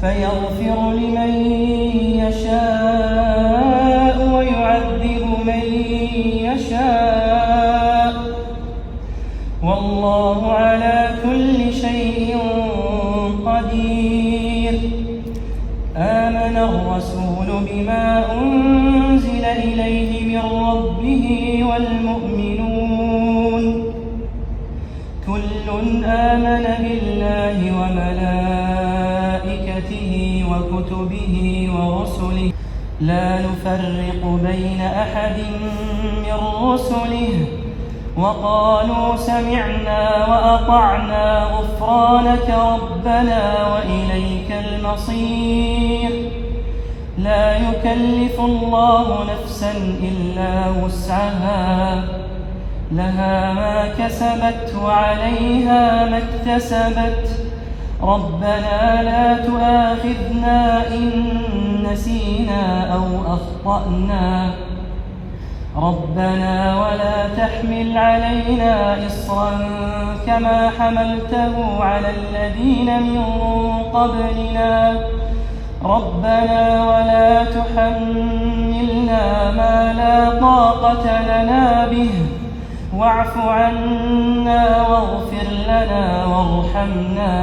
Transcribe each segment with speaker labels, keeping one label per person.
Speaker 1: فيغفر لمن يشاء ويعذب من يشاء، والله على كل شيء قدير. آمن الرسول بما أنزل إليه من ربه والمؤمنون كل آمن بالله وملائكته وكتبه ورسله لا نفرق بين أحد من رسله وقالوا سمعنا وأطعنا غفرانك ربنا وإليك المصير. لا يكلف الله نفسا إلا وسعها، لها ما كسبت وعليها ما اكتسبت. ربنا لا تؤاخذنا إن نسينا أو أخطأنا، ربنا ولا تحمل علينا إصرا كما حملته على الذين من قبلنا، ربنا ولا تحملنا ما لا طاقة لنا به، واعف عنا واغفر لنا وارحمنا،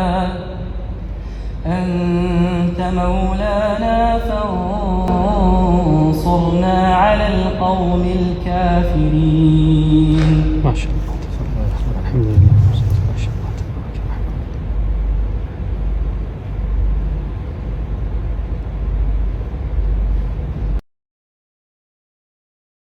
Speaker 1: أنت مولانا فانصرنا على القوم الكافرين.
Speaker 2: ما شاء الله.